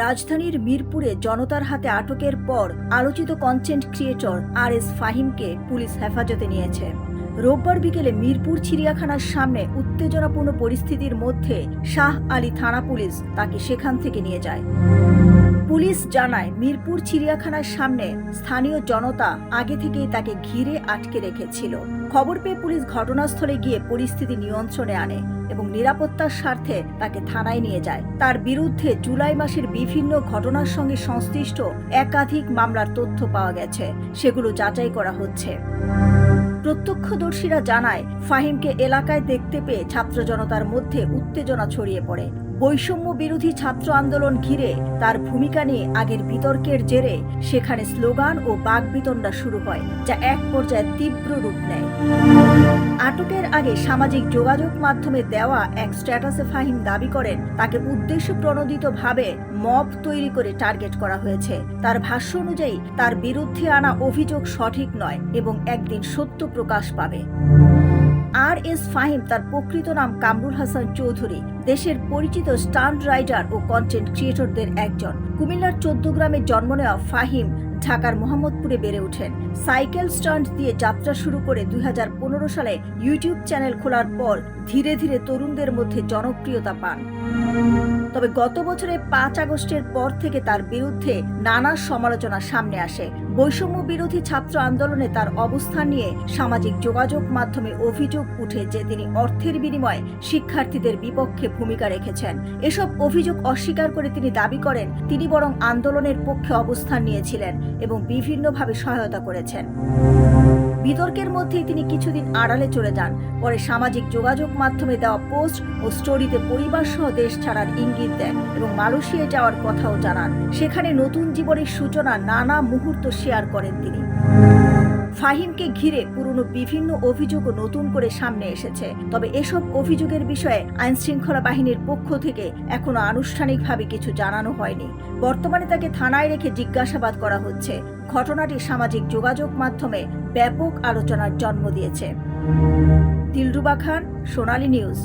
রাজধানীর মিরপুরে জনতার হাতে আটকের পর আলোচিত কন্টেন্ট ক্রিয়েটর RS ফাহিমকে পুলিশ হেফাজতে নিয়েছে। রোববার বিকেলে মিরপুর চিড়িয়াখানার সামনে উত্তেজনাপূর্ণ পরিস্থিতির মধ্যে শাহ আলী থানা পুলিশ তাকে সেখান থেকে নিয়ে যায়। পুলিশ জানায়, মিরপুর চিড়িয়াখানার সামনে স্থানীয় জনতা আগে থেকেই তাকে ঘিরে আটকে রেখেছিল। খবর পেয়ে পুলিশ ঘটনাস্থলে গিয়ে পরিস্থিতি নিয়ন্ত্রণে আনে এবং নিরাপত্তার স্বার্থে তাকে থানায় নিয়ে যায়। তার বিরুদ্ধে জুলাই মাসের বিভিন্ন ঘটনার সঙ্গে সংশ্লিষ্ট একাধিক মামলার তথ্য পাওয়া গেছে, সেগুলো যাচাই করা হচ্ছে। প্রত্যক্ষদর্শীরা জানায়, ফাহিমকে এলাকায় দেখতে পেয়ে ছাত্র জনতার মধ্যে উত্তেজনা ছড়িয়ে পড়ে। বৈষম্য বিরোধী ছাত্র আন্দোলন ঘিরে তার ভূমিকা নিয়ে আগের বিতর্কের জেরে সেখানে স্লোগান ও বাকবিতণ্ডা শুরু হয়, যা এক পর্যায়ে তীব্র রূপ নেয়। আটকের আগে সামাজিক যোগাযোগ মাধ্যমে দেওয়া এক স্ট্যাটাসে ফাহিম দাবি করেন, তাকে উদ্দেশ্য প্রণোদিতভাবে মব তৈরি করে টার্গেট করা হয়েছে। তার ভাষ্য অনুযায়ী তার বিরুদ্ধে আনা অভিযোগ সঠিক নয় এবং একদিন সত্য প্রকাশ পাবে। RS ফাহিম তার প্রকৃত নাম কামরুল হাসান চৌধুরী, দেশের পরিচিত স্টান্ট রাইডার ও কন্টেন্ট ক্রিয়েটরদের একজন। কুমিল্লার 14 গ্রামে জন্ম নেওয়া ফাহিম ঢাকার মোহাম্মদপুরে বেড়ে ওঠেন। সাইকেল স্টান্ট দিয়ে যাত্রা শুরু করে 2015 সালে ইউটিউব চ্যানেল খোলার পর ধীরে ধীরে তরুণদের মধ্যে জনপ্রিয়তা পান। তবে গত বছরের 5 আগস্টের পর থেকে তার বিরুদ্ধে নানা সমালোচনা সামনে আসে। বৈষম্য বিরোধী ছাত্র আন্দোলনে তার অবস্থান নিয়ে সামাজিক যোগাযোগ মাধ্যমে অভিযোগ উঠে যে তিনি অর্থের বিনিময়ে শিক্ষার্থীদের বিপক্ষে ভূমিকা রেখেছেন। এসব অভিযোগ অস্বীকার করে তিনি দাবি করেন, তিনি বরং আন্দোলনের পক্ষে অবস্থান নিয়েছিলেন এবং বিভিন্নভাবে সহায়তা করেছেন। বিতর্কের মধ্যেই তিনি কিছুদিন আড়ালে চলে যান। পরে সামাজিক যোগাযোগ মাধ্যমে দেওয়া পোস্ট ও স্টোরিতে পরিবার সহ দেশ ছাড়ার ইঙ্গিত দেন এবং মালয়েশিয়ায় যাওয়ার কথাও জানান। সেখানে নতুন জীবনের সূচনা নানা মুহূর্ত শেয়ার করেন তিনি। ফাহিমকে ঘিরে পুরনো বিভিন্ন অভিযোগও নতুন করে সামনে এসেছে। তবে এসব অভিযোগের বিষয়ে আইনশৃঙ্খলা বাহিনীর পক্ষ থেকে এখনো আনুষ্ঠানিকভাবে কিছু জানানো হয়নি। বর্তমানে তাকে থানায় রেখে জিজ্ঞাসাবাদ করা হচ্ছে। ঘটনাটি সামাজিক যোগাযোগ মাধ্যমে ব্যাপক আলোচনার জন্ম দিয়েছে। দিলরুবা খান, সোনালী নিউজ।